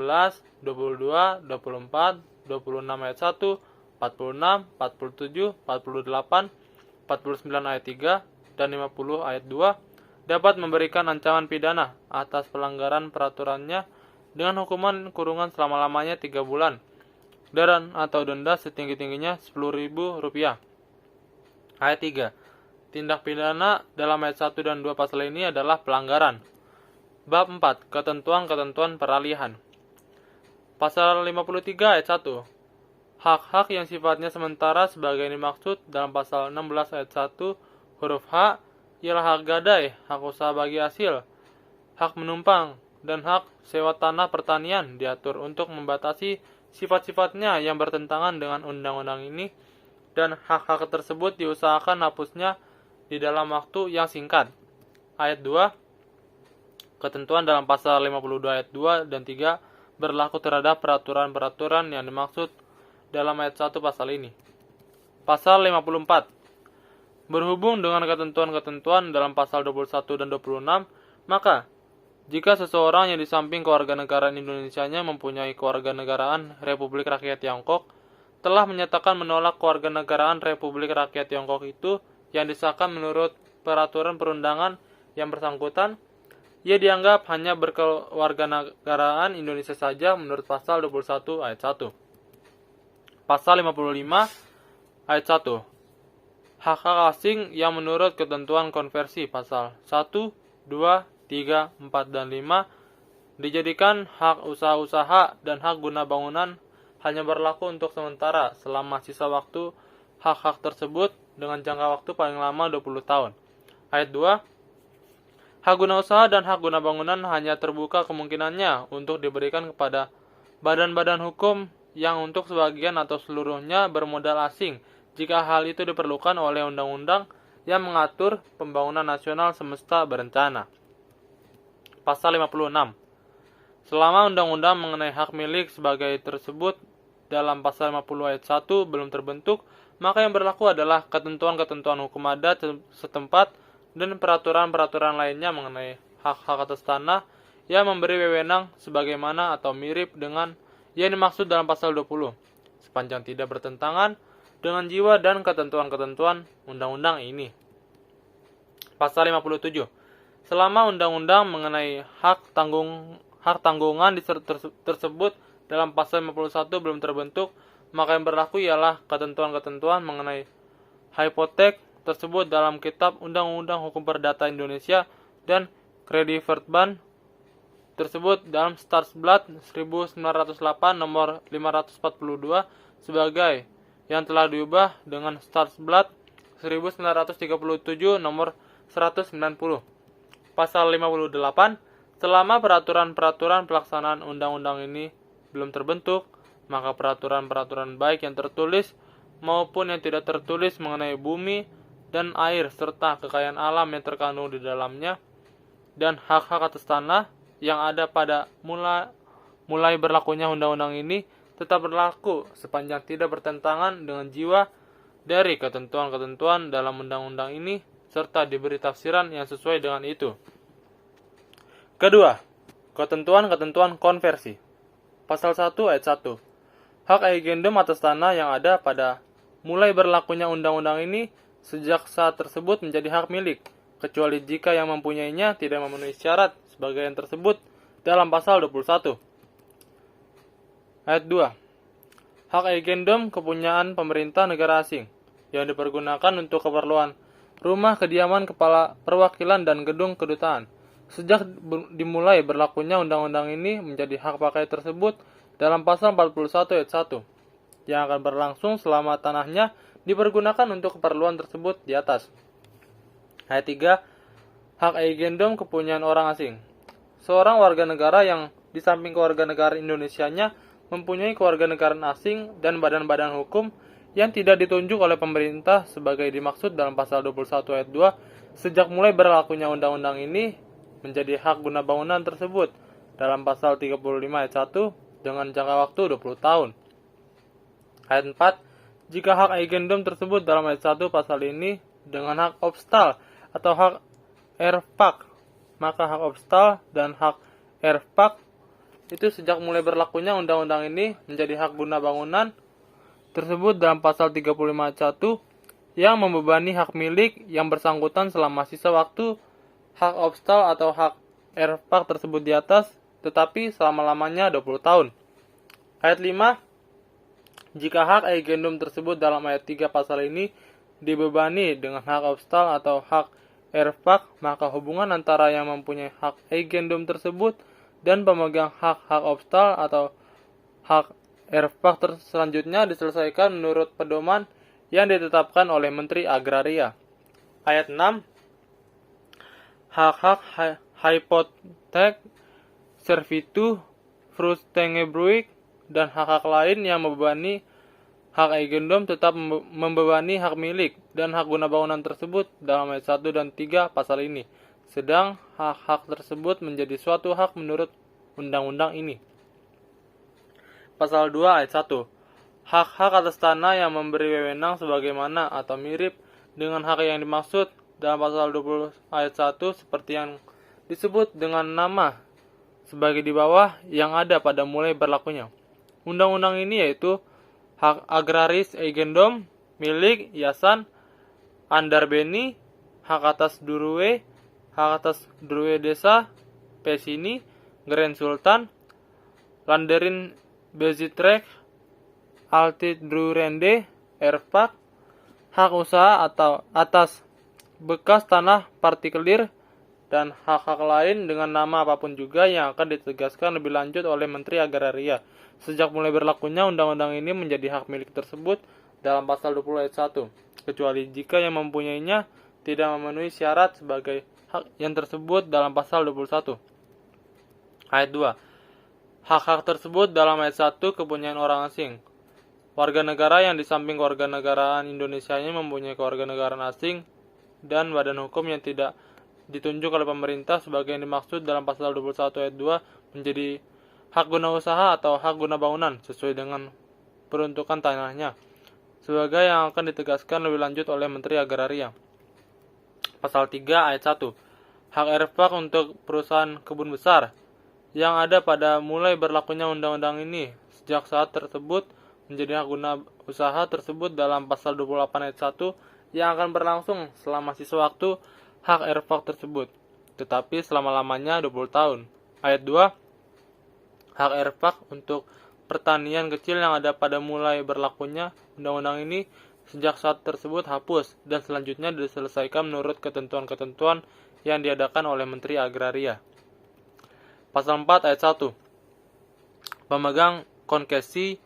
Speaker 1: 22, 24, 26 ayat 1, 46, 47, 48, 49 ayat 3, dan 50 ayat 2 dapat memberikan ancaman pidana atas pelanggaran peraturannya dengan hukuman kurungan selama-lamanya 3 bulan dan atau denda setinggi-tingginya Rp10.000. Ayat 3, tindak pidana dalam ayat 1 dan 2 pasal ini adalah pelanggaran. Bab 4, ketentuan-ketentuan peralihan. Pasal 53 ayat 1, hak-hak yang sifatnya sementara sebagai dimaksud dalam pasal 16 ayat 1 huruf H ialah hak gadai, hak usaha bagi hasil, hak menumpang, dan hak sewa tanah pertanian diatur untuk membatasi sifat-sifatnya yang bertentangan dengan undang-undang ini, dan hak-hak tersebut diusahakan hapusnya di dalam waktu yang singkat. ayat 2, ketentuan dalam pasal 52 ayat 2 dan 3 berlaku terhadap peraturan-peraturan yang dimaksud dalam ayat 1 pasal ini. Pasal 54. Berhubung dengan ketentuan-ketentuan dalam pasal 21 dan 26, maka jika seseorang yang di samping kewarganegaraan Indonesianya mempunyai kewarganegaraan Republik Rakyat Tiongkok, telah menyatakan menolak kewarganegaraan Republik Rakyat Tiongkok itu yang disahkan menurut peraturan perundangan yang bersangkutan, ia dianggap hanya berkewarganegaraan Indonesia saja menurut pasal 21 ayat 1. Pasal 55 ayat 1. Hak-hak asing yang menurut ketentuan konversi pasal 1, 2, 3, 4, dan 5 dijadikan hak usaha-usaha dan hak guna bangunan hanya berlaku untuk sementara selama sisa waktu hak-hak tersebut dengan jangka waktu paling lama 20 tahun. Ayat 2. Hak guna usaha dan hak guna bangunan hanya terbuka kemungkinannya untuk diberikan kepada badan-badan hukum yang untuk sebagian atau seluruhnya bermodal asing jika hal itu diperlukan oleh undang-undang yang mengatur pembangunan nasional semesta berencana. Pasal 56. Selama undang-undang mengenai hak milik sebagai tersebut dalam pasal 50 ayat 1 belum terbentuk, maka yang berlaku adalah ketentuan-ketentuan hukum adat setempat dan peraturan-peraturan lainnya mengenai hak-hak atas tanah yang memberi wewenang sebagaimana atau mirip dengan yang dimaksud dalam pasal 20, sepanjang tidak bertentangan dengan jiwa dan ketentuan-ketentuan undang-undang ini. Pasal 57. Selama undang-undang mengenai hak tanggungan tersebut dalam pasal 51 belum terbentuk, maka yang berlaku ialah ketentuan-ketentuan mengenai hipotek tersebut dalam Kitab Undang-Undang Hukum Perdata Indonesia dan Kredietverband tersebut dalam Statsblad 1908 nomor 542 sebagai yang telah diubah dengan Statsblad 1937 nomor 190. Pasal 58. Selama peraturan-peraturan pelaksanaan undang-undang ini belum terbentuk, maka peraturan-peraturan baik yang tertulis maupun yang tidak tertulis mengenai bumi dan air serta kekayaan alam yang terkandung di dalamnya dan hak-hak atas tanah yang ada pada mulai berlakunya undang-undang ini tetap berlaku sepanjang tidak bertentangan dengan jiwa dari ketentuan-ketentuan dalam undang-undang ini serta diberi tafsiran yang sesuai dengan itu. Kedua, ketentuan-ketentuan konversi. Pasal 1 ayat 1. Hak agendum atas tanah yang ada pada mulai berlakunya undang-undang ini sejak saat tersebut menjadi hak milik, kecuali jika yang mempunyainya tidak memenuhi syarat sebagai yang tersebut dalam pasal 21. Ayat 2. Hak agendum kepunyaan pemerintah negara asing yang dipergunakan untuk keperluan rumah kediaman kepala perwakilan dan gedung kedutaan. Sejak dimulai berlakunya undang-undang ini menjadi hak pakai tersebut dalam pasal 41 ayat 1 yang akan berlangsung selama tanahnya dipergunakan untuk keperluan tersebut di atas. Ayat 3. Hak agendum kepunyaan orang asing. Seorang warga negara yang di samping kewarganegaraan Indonesianya mempunyai kewarganegaraan asing dan badan-badan hukum yang tidak ditunjuk oleh pemerintah sebagai dimaksud dalam pasal 21 ayat 2 sejak mulai berlakunya undang-undang ini menjadi hak guna bangunan tersebut dalam pasal 35 ayat 1 dengan jangka waktu 20 tahun. Ayat 4. Jika hak agendum tersebut dalam ayat 1 pasal ini dengan hak obstal atau hak erfak, maka hak obstal dan hak erfak itu sejak mulai berlakunya undang-undang ini menjadi hak guna bangunan tersebut dalam pasal 35 ayat 1 yang membebani hak milik yang bersangkutan selama sisa waktu hak obstal atau hak erfak tersebut di atas, tetapi selama-lamanya 20 tahun. Ayat 5. Jika hak agendum tersebut dalam ayat 3 pasal ini dibebani dengan hak obstal atau hak erfak, maka hubungan antara yang mempunyai hak agendum tersebut dan pemegang hak-hak obstal atau hak erfak selanjutnya diselesaikan menurut pedoman yang ditetapkan oleh Menteri Agraria. Ayat 6. Hak-hak hipotek, servitu, frustengebruik, dan hak-hak lain yang membebani hak agendum tetap membebani hak milik dan hak guna bangunan tersebut dalam ayat 1 dan 3 pasal ini, sedang hak-hak tersebut menjadi suatu hak menurut undang-undang ini. Pasal 2 ayat 1. Hak-hak atas tanah yang memberi wewenang sebagaimana atau mirip dengan hak yang dimaksud dalam pasal 20 ayat 1 seperti yang disebut dengan nama sebagai di bawah yang ada pada mulai berlakunya undang-undang ini, yaitu hak agraris eigendom, milik yayasan, andarbeni, hak atas durue, hak atas durue desa, pesini, geren sultan, landerin bezitrek, altid drurende, erfak, hak usaha atau atas bekas tanah partikelir, dan hak-hak lain dengan nama apapun juga yang akan ditegaskan lebih lanjut oleh Menteri Agraria. Sejak mulai berlakunya undang-undang ini menjadi hak milik tersebut dalam pasal 20 ayat 1, kecuali jika yang mempunyainya tidak memenuhi syarat sebagai hak yang tersebut dalam pasal 21. Ayat 2. Hak-hak tersebut dalam ayat 1 kepunyaan orang asing. Warga negara yang di samping kewarganegaraan Indonesianya mempunyai kewarganegaraan asing dan badan hukum yang tidak ditunjuk oleh pemerintah sebagai yang dimaksud dalam pasal 21 ayat 2 menjadi hak guna usaha atau hak guna bangunan sesuai dengan peruntukan tanahnya, sebagai yang akan ditegaskan lebih lanjut oleh Menteri Agraria. Pasal 3 ayat 1. Hak erfak untuk perusahaan kebun besar yang ada pada mulai berlakunya undang-undang ini sejak saat tersebut menjadi hak guna usaha tersebut dalam pasal 28 ayat 1 yang akan berlangsung selama sisa waktu hak erfak tersebut, tetapi selama-lamanya 20 tahun. Ayat 2. Hak erfak untuk pertanian kecil yang ada pada mulai berlakunya undang-undang ini sejak saat tersebut hapus dan selanjutnya diselesaikan menurut ketentuan-ketentuan yang diadakan oleh Menteri Agraria. Pasal 4 ayat 1. Pemegang konsesi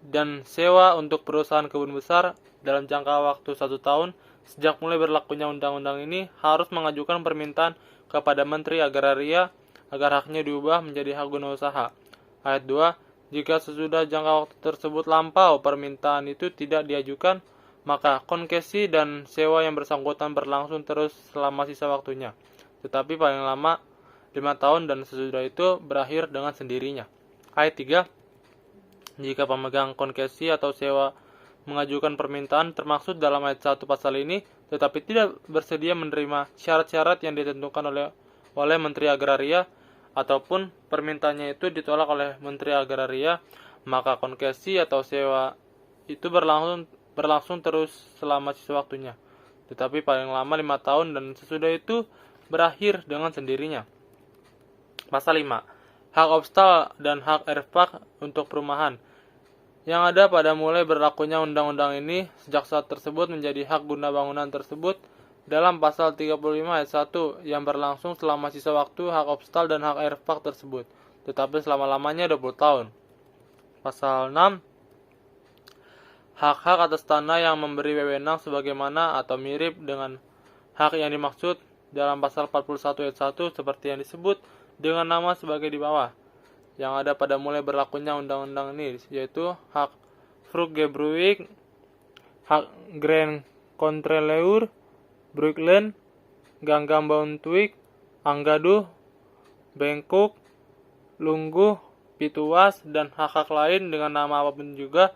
Speaker 1: dan sewa untuk perusahaan kebun besar dalam jangka waktu 1 tahun sejak mulai berlakunya undang-undang ini harus mengajukan permintaan kepada Menteri Agraria agar haknya diubah menjadi hak guna usaha. Ayat 2. Jika sesudah jangka waktu tersebut lampau permintaan itu tidak diajukan, maka konsesi dan sewa yang bersangkutan berlangsung terus selama sisa waktunya, tetapi paling lama 5 tahun dan sesudah itu berakhir dengan sendirinya. Ayat 3. Jika pemegang konsesi atau sewa mengajukan permintaan termaksud dalam ayat 1 pasal ini, tetapi tidak bersedia menerima syarat-syarat yang ditentukan oleh Menteri Agraria, ataupun permintaannya itu ditolak oleh Menteri Agraria, maka konsesi atau sewa itu berlangsung terus selama sisa waktunya, tetapi paling lama 5 tahun dan sesudah itu berakhir dengan sendirinya. Pasal 5. Hak obstal dan hak erfak untuk perumahan yang ada pada mulai berlakunya undang-undang ini sejak saat tersebut menjadi hak guna bangunan tersebut dalam pasal 35 ayat 1 yang berlangsung selama sisa waktu hak obstal dan hak erfak tersebut, tetapi selama-lamanya 20 tahun. Pasal 6. Hak-hak atas tanah yang memberi wewenang sebagaimana atau mirip dengan hak yang dimaksud dalam pasal 41 ayat 1 seperti yang disebut dengan nama sebagai di bawah yang ada pada mulai berlakunya undang-undang ini, yaitu hak Fruchtgebruik, hak Grand Contreleur, Brooklyn, Ganggam Bauntwik, Anggaduh, Bengkok, Lungguh, Pituas, dan hak-hak lain dengan nama apapun juga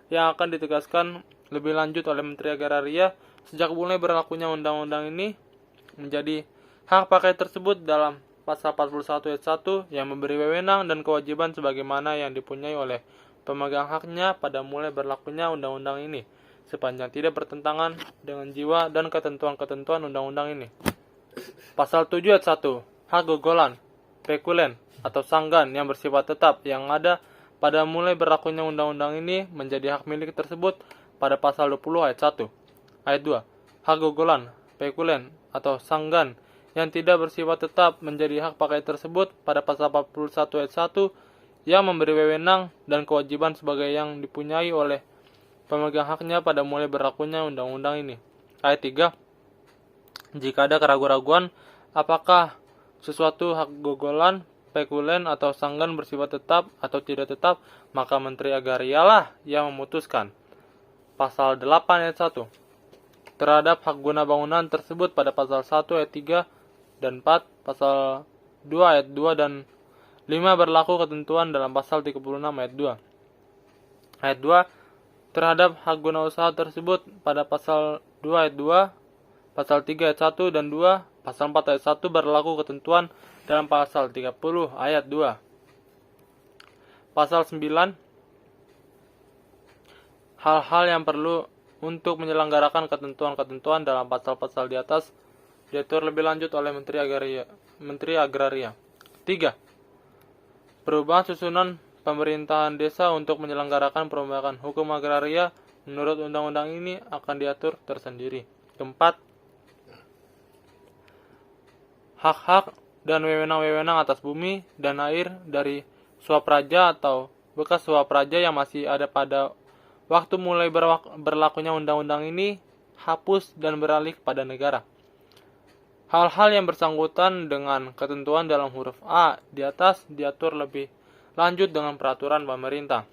Speaker 1: yang akan ditegaskan lebih lanjut oleh Menteri Agraria sejak mulai berlakunya undang-undang ini menjadi hak pakai tersebut dalam pasal 41 ayat 1 yang memberi wewenang dan kewajiban sebagaimana yang dipunyai oleh pemegang haknya pada mulai berlakunya undang-undang ini, sepanjang tidak bertentangan dengan jiwa dan ketentuan-ketentuan undang-undang ini. Pasal 7 ayat 1. Hak gogolan, pekulen, atau sanggan yang bersifat tetap yang ada pada mulai berlakunya undang-undang ini menjadi hak milik tersebut pada pasal 20 ayat 1. Ayat 2. Hak gogolan, pekulen, atau sanggan yang tidak bersifat tetap menjadi hak pakai tersebut pada pasal 41 ayat 1 yang memberi wewenang dan kewajiban sebagai yang dipunyai oleh pemegang haknya pada mulai berlakunya undang-undang ini. Ayat 3. Jika ada keraguan-raguan apakah sesuatu hak gogolan, pekulen, atau sanggan bersifat tetap atau tidak tetap, maka Menteri Agraria lah yang memutuskan. Pasal 8 ayat 1. Terhadap hak guna bangunan tersebut pada pasal 1 ayat 3 dan 4, pasal 2 ayat 2 dan 5 berlaku ketentuan dalam pasal 36 ayat 2. Ayat 2 terhadap hak guna usaha tersebut pada pasal 2 ayat 2, pasal 3 ayat 1 dan 2, pasal 4 ayat 1 berlaku ketentuan dalam pasal 30 ayat 2. Pasal 9, hal-hal yang perlu untuk menyelenggarakan ketentuan-ketentuan dalam pasal-pasal di atas diatur lebih lanjut oleh Menteri Agraria. 3. Perubahan susunan pemerintahan desa untuk menyelenggarakan perubahan hukum agraria menurut undang-undang ini akan diatur tersendiri. Keempat, hak-hak dan wewenang-wewenang atas bumi dan air dari swapraja atau bekas swapraja yang masih ada pada waktu mulai berlakunya undang-undang ini hapus dan beralih kepada negara. Hal-hal yang bersangkutan dengan ketentuan dalam huruf A di atas diatur lebih lanjut dengan peraturan pemerintah.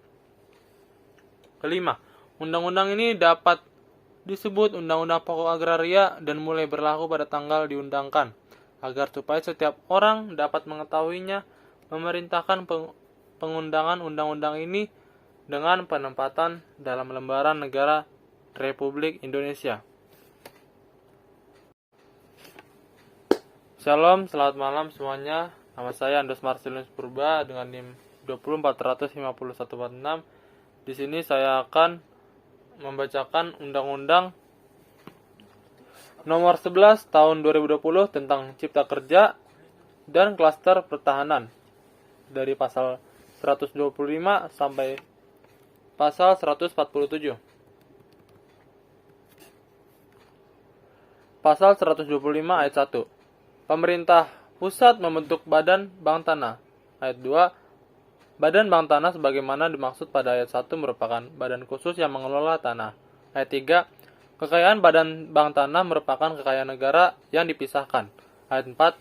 Speaker 1: Kelima, undang-undang ini dapat disebut Undang-Undang Pokok Agraria dan mulai berlaku pada tanggal diundangkan, agar supaya setiap orang dapat mengetahuinya, memerintahkan pengundangan undang-undang ini dengan penempatan dalam lembaran negara Republik Indonesia. Shalom, selamat malam semuanya. Nama saya Andos Marcelus Purba dengan NIM 2045146. Di sini saya akan membacakan Undang-Undang Nomor 11 Tahun 2020 tentang Cipta Kerja dan Klaster Pertahanan dari pasal 125 sampai pasal 147. Pasal 125 ayat 1. Pemerintah pusat membentuk Badan Bank Tanah. Ayat 2. Badan Bank Tanah sebagaimana dimaksud pada ayat 1 merupakan badan khusus yang mengelola tanah. Ayat 3. Kekayaan Badan Bank Tanah merupakan kekayaan negara yang dipisahkan. Ayat 4.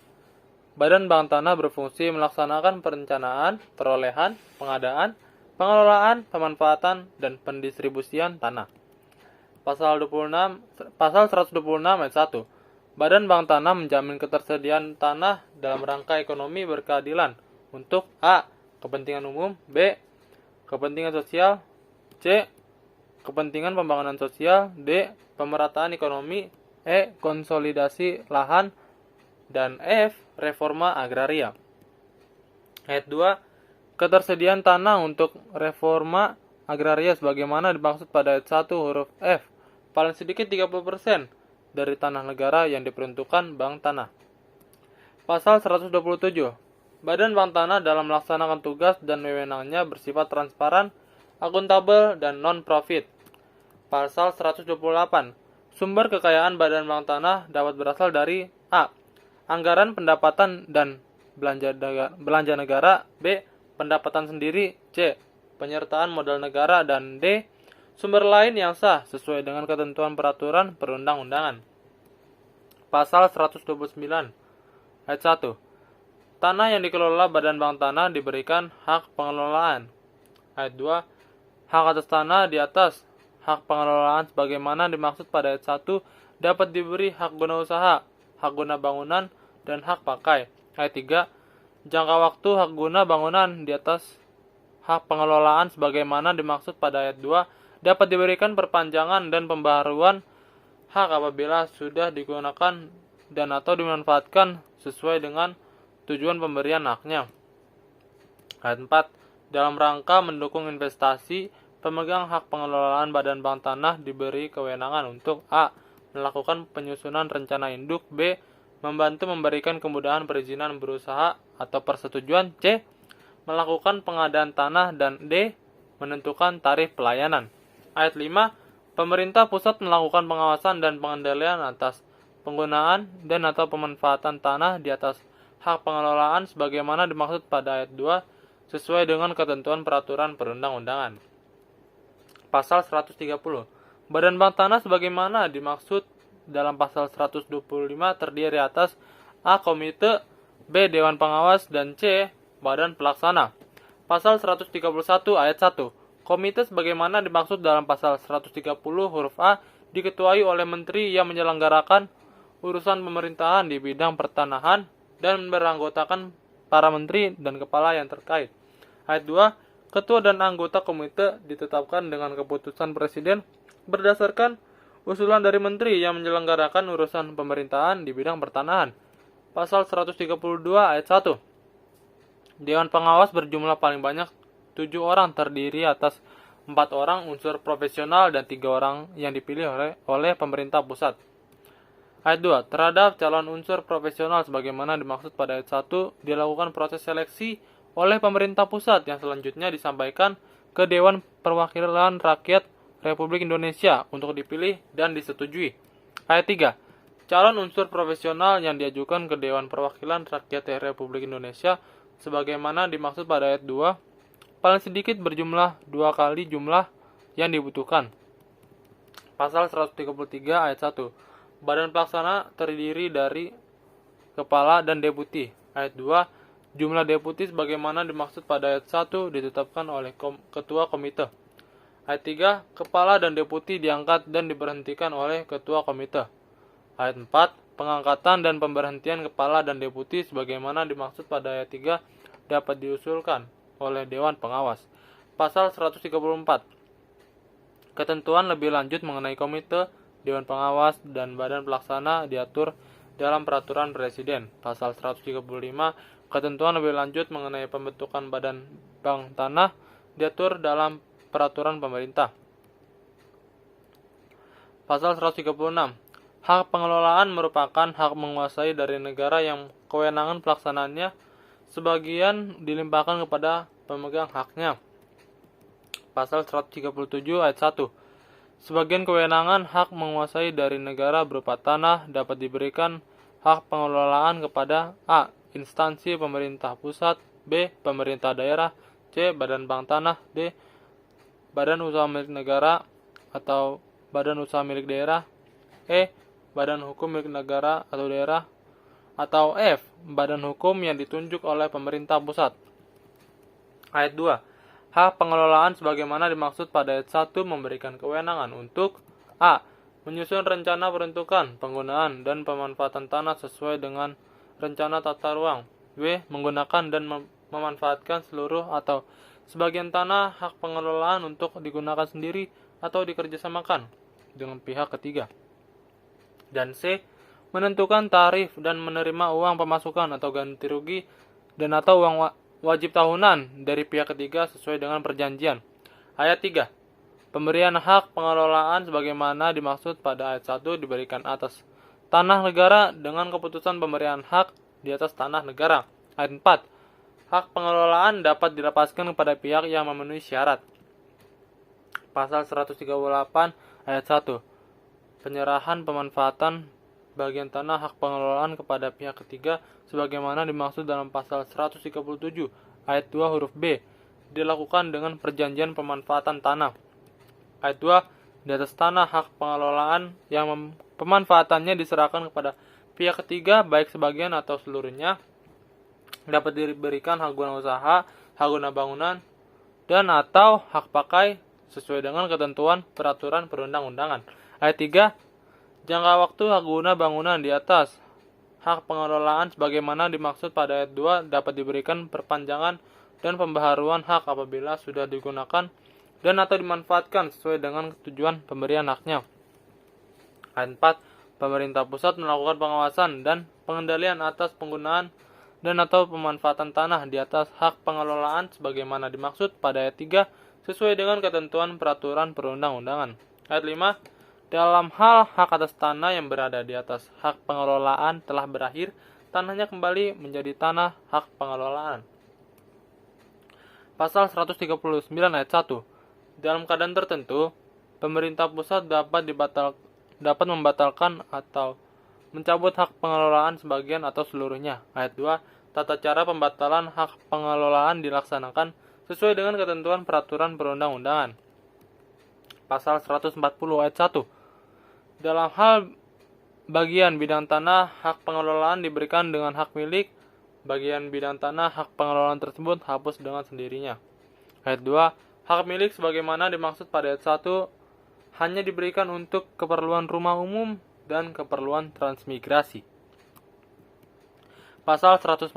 Speaker 1: Badan Bank Tanah berfungsi melaksanakan perencanaan, perolehan, pengadaan, pengelolaan, pemanfaatan, dan pendistribusian tanah. Pasal 126 ayat 1. Badan Bank Tanah menjamin ketersediaan tanah dalam rangka ekonomi berkeadilan untuk A. Kepentingan umum, B. Kepentingan sosial, C. Kepentingan pembangunan sosial, D. Pemerataan ekonomi, E. Konsolidasi lahan, dan F. Reforma agraria. Ayat 2. Ketersediaan tanah untuk reforma agraria sebagaimana dimaksud pada ayat 1 huruf F. Paling sedikit 30% dari tanah negara yang diperuntukkan Bank Tanah. Pasal 127. Badan Bank Tanah dalam melaksanakan tugas dan wewenangnya bersifat transparan, akuntabel, dan non-profit. Pasal 128. Sumber kekayaan Badan Bank Tanah dapat berasal dari A. Anggaran pendapatan dan belanja negara, B. Pendapatan sendiri, C. Penyertaan modal negara, dan D. Sumber lain yang sah sesuai dengan ketentuan peraturan perundang-undangan. Pasal 129 ayat 1. Tanah yang dikelola Badan Bank Tanah diberikan hak pengelolaan. Ayat 2. Hak atas tanah di atas hak pengelolaan sebagaimana dimaksud pada ayat 1 dapat diberi hak guna usaha, hak guna bangunan, dan hak pakai. Ayat 3. Jangka waktu hak guna bangunan di atas hak pengelolaan sebagaimana dimaksud pada ayat 2 dapat diberikan perpanjangan dan pembaharuan hak apabila sudah digunakan dan atau dimanfaatkan sesuai dengan tujuan pemberian haknya. Ayat 4. Dalam rangka mendukung investasi, pemegang hak pengelolaan Badan Bank Tanah diberi kewenangan untuk A. Melakukan penyusunan rencana induk, B. Membantu memberikan kemudahan perizinan berusaha atau persetujuan, C. Melakukan pengadaan tanah, dan D. Menentukan tarif pelayanan. Ayat 5. Pemerintah pusat melakukan pengawasan dan pengendalian atas penggunaan dan atau pemanfaatan tanah di atas hak pengelolaan sebagaimana dimaksud pada ayat 2 sesuai dengan ketentuan peraturan perundang-undangan. Pasal 130. Badan Bank Tanah sebagaimana dimaksud dalam pasal 125 terdiri atas A. Komite, B. Dewan Pengawas, dan C. Badan Pelaksana. Pasal 131 ayat 1. Komite sebagaimana dimaksud dalam pasal 130 huruf A diketuai oleh menteri yang menyelenggarakan urusan pemerintahan di bidang pertanahan dan beranggotakan para menteri dan kepala yang terkait. Ayat 2. Ketua dan anggota komite ditetapkan dengan keputusan presiden berdasarkan usulan dari menteri yang menyelenggarakan urusan pemerintahan di bidang pertanahan. Pasal 132 ayat 1. Dewan pengawas berjumlah paling banyak 7 orang, terdiri atas 4 orang unsur profesional dan 3 orang yang dipilih oleh pemerintah pusat. Ayat 2. Terhadap calon unsur profesional sebagaimana dimaksud pada ayat 1, dilakukan proses seleksi oleh pemerintah pusat yang selanjutnya disampaikan ke Dewan Perwakilan Rakyat Republik Indonesia untuk dipilih dan disetujui. Ayat 3. Calon unsur profesional yang diajukan ke Dewan Perwakilan Rakyat Republik Indonesia sebagaimana dimaksud pada ayat 2, paling sedikit berjumlah 2 kali jumlah yang dibutuhkan. Pasal 133 ayat 1. Badan pelaksana terdiri dari kepala dan deputi. Ayat 2. Jumlah deputi sebagaimana dimaksud pada ayat 1 ditetapkan oleh ketua komite. Ayat 3. Kepala dan deputi diangkat dan diberhentikan oleh ketua komite. Ayat 4. Pengangkatan dan pemberhentian kepala dan deputi sebagaimana dimaksud pada ayat 3 dapat diusulkan oleh Dewan Pengawas. Pasal 134. Ketentuan lebih lanjut mengenai komite, Dewan Pengawas, dan Badan Pelaksana diatur dalam Peraturan Presiden. Pasal 135. Ketentuan lebih lanjut mengenai pembentukan Badan Bank Tanah diatur dalam Peraturan Pemerintah. Pasal 136. Hak pengelolaan merupakan hak menguasai dari negara yang kewenangan pelaksanaannya sebagian dilimpahkan kepada pemegang haknya. Pasal 137 ayat 1. Sebagian kewenangan hak menguasai dari negara berupa tanah dapat diberikan hak pengelolaan kepada A. Instansi pemerintah pusat, B. Pemerintah daerah, C. Badan Bank Tanah, D. Badan usaha milik negara atau badan usaha milik daerah, E. Badan hukum milik negara atau daerah, atau F. Badan hukum yang ditunjuk oleh pemerintah pusat. Ayat 2. Hak pengelolaan sebagaimana dimaksud pada ayat 1 memberikan kewenangan untuk A. Menyusun rencana peruntukan, penggunaan, dan pemanfaatan tanah sesuai dengan rencana tata ruang. B. Menggunakan dan memanfaatkan seluruh atau sebagian tanah hak pengelolaan untuk digunakan sendiri atau dikerjasamakan dengan pihak ketiga. Dan C. Menentukan tarif dan menerima uang pemasukan atau ganti rugi dan atau uang wajib tahunan dari pihak ketiga sesuai dengan perjanjian. Ayat 3. Pemberian hak pengelolaan sebagaimana dimaksud pada ayat 1 diberikan atas tanah negara dengan keputusan pemberian hak di atas tanah negara. Ayat 4. Hak pengelolaan dapat dilepaskan kepada pihak yang memenuhi syarat. Pasal 138 ayat 1. Penyerahan pemanfaatan bagian tanah hak pengelolaan kepada pihak ketiga sebagaimana dimaksud dalam pasal 137 ayat 2 huruf B dilakukan dengan perjanjian pemanfaatan tanah. Ayat 2. Di atas tanah hak pengelolaan yang pemanfaatannya diserahkan kepada pihak ketiga baik sebagian atau seluruhnya dapat diberikan hak guna usaha, hak guna bangunan, dan atau hak pakai sesuai dengan ketentuan peraturan perundang-undangan. Ayat 3. Jangka waktu hak guna bangunan di atas hak pengelolaan sebagaimana dimaksud pada ayat 2 dapat diberikan perpanjangan dan pembaharuan hak apabila sudah digunakan dan atau dimanfaatkan sesuai dengan tujuan pemberian haknya. Ayat 4. Pemerintah pusat melakukan pengawasan dan pengendalian atas penggunaan dan atau pemanfaatan tanah di atas hak pengelolaan sebagaimana dimaksud pada ayat 3 sesuai dengan ketentuan peraturan perundang-undangan. Ayat 5. Dalam hal hak atas tanah yang berada di atas hak pengelolaan telah berakhir, tanahnya kembali menjadi tanah hak pengelolaan. Pasal 139 ayat 1. Dalam keadaan tertentu, pemerintah pusat dapat membatalkan atau mencabut hak pengelolaan sebagian atau seluruhnya. Ayat 2. Tata cara pembatalan hak pengelolaan dilaksanakan sesuai dengan ketentuan peraturan perundang-undangan. Pasal 140 ayat 1. Dalam hal bagian bidang tanah, hak pengelolaan diberikan dengan hak milik. Bagian bidang tanah, hak pengelolaan tersebut hapus dengan sendirinya. Ayat 2. Hak milik sebagaimana dimaksud pada ayat 1 hanya diberikan untuk keperluan rumah umum dan keperluan transmigrasi. Pasal 141.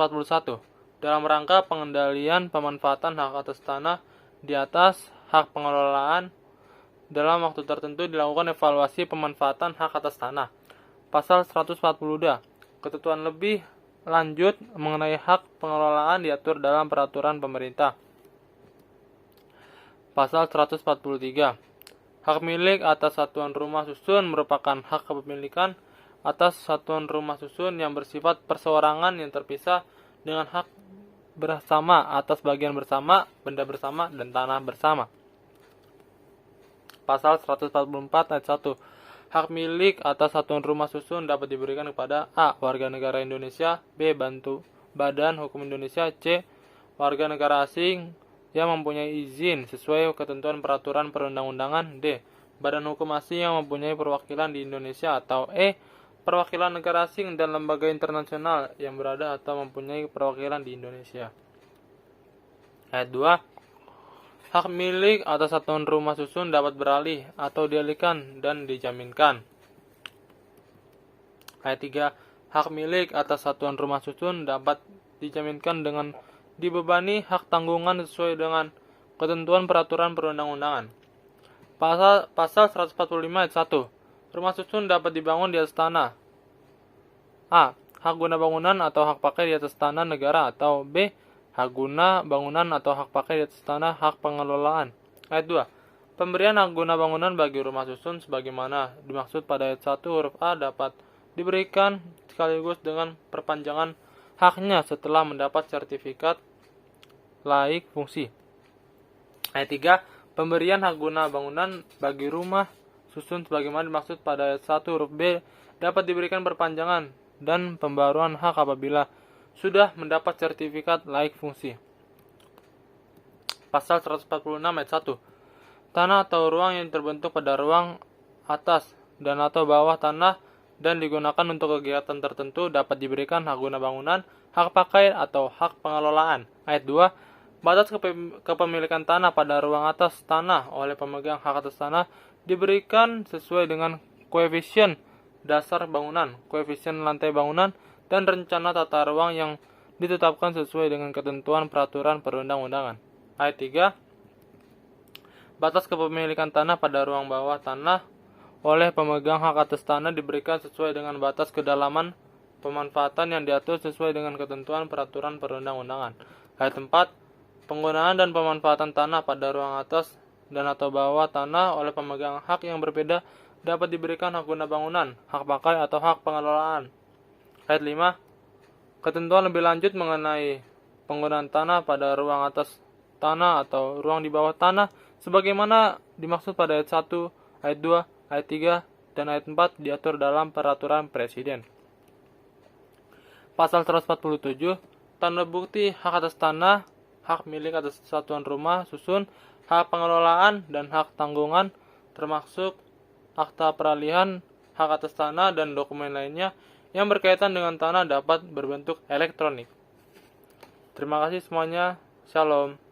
Speaker 1: Dalam rangka pengendalian pemanfaatan hak atas tanah di atas hak pengelolaan, dalam waktu tertentu dilakukan evaluasi pemanfaatan hak atas tanah. Pasal 142. Ketentuan lebih lanjut mengenai hak pengelolaan diatur dalam peraturan pemerintah. Pasal 143. Hak milik atas satuan rumah susun merupakan hak kepemilikan atas satuan rumah susun yang bersifat perseorangan yang terpisah dengan hak bersama atas bagian bersama, benda bersama, dan tanah bersama. Pasal 144 ayat 1. Hak milik atas satuan rumah susun dapat diberikan kepada A. warga negara Indonesia, B. Badan Hukum Indonesia, C. warga negara asing yang mempunyai izin sesuai ketentuan peraturan perundang-undangan, D. badan hukum asing yang mempunyai perwakilan di Indonesia, atau E. perwakilan negara asing dan lembaga internasional yang berada atau mempunyai perwakilan di Indonesia. Ayat 2. Hak milik atas satuan rumah susun dapat beralih atau dialihkan dan dijaminkan. Ayat 3. Hak milik atas satuan rumah susun dapat dijaminkan dengan dibebani hak tanggungan sesuai dengan ketentuan peraturan perundang-undangan. Pasal 145 ayat 1. Rumah susun dapat dibangun di atas tanah. A. Hak guna bangunan atau hak pakai di atas tanah negara, atau B. Hak guna bangunan atau hak pakai di atas tanah hak pengelolaan. Ayat 2. Pemberian hak guna bangunan bagi rumah susun sebagaimana dimaksud pada ayat 1 huruf A dapat diberikan sekaligus dengan perpanjangan haknya setelah mendapat sertifikat laik fungsi. Ayat 3. Pemberian hak guna bangunan bagi rumah susun sebagaimana dimaksud pada ayat 1 huruf B dapat diberikan perpanjangan dan pembaruan hak apabila sudah mendapat sertifikat laik fungsi. Pasal 146 ayat 1. Tanah atau ruang yang terbentuk pada ruang atas dan atau bawah tanah dan digunakan untuk kegiatan tertentu dapat diberikan hak guna bangunan, hak pakai, atau hak pengelolaan. Ayat 2. Batas kepemilikan tanah pada ruang atas tanah oleh pemegang hak atas tanah diberikan sesuai dengan koefisien dasar bangunan, koefisien lantai bangunan, dan rencana tata ruang yang ditetapkan sesuai dengan ketentuan peraturan perundang-undangan. Ayat 3. Batas kepemilikan tanah pada ruang bawah tanah oleh pemegang hak atas tanah diberikan sesuai dengan batas kedalaman pemanfaatan yang diatur sesuai dengan ketentuan peraturan perundang-undangan. Ayat 4. Penggunaan dan pemanfaatan tanah pada ruang atas dan atau bawah tanah oleh pemegang hak yang berbeda dapat diberikan hak guna bangunan, hak pakai, atau hak pengelolaan. Ayat 5. Ketentuan lebih lanjut mengenai penggunaan tanah pada ruang atas tanah atau ruang di bawah tanah sebagaimana dimaksud pada ayat 1, ayat 2, ayat 3, dan ayat 4 diatur dalam peraturan presiden. Pasal 147. Tanda bukti hak atas tanah, hak milik atas satuan rumah susun, hak pengelolaan, dan hak tanggungan termasuk akta peralihan hak atas tanah dan dokumen lainnya yang berkaitan dengan tanah dapat berbentuk elektronik. Terima kasih semuanya. Shalom.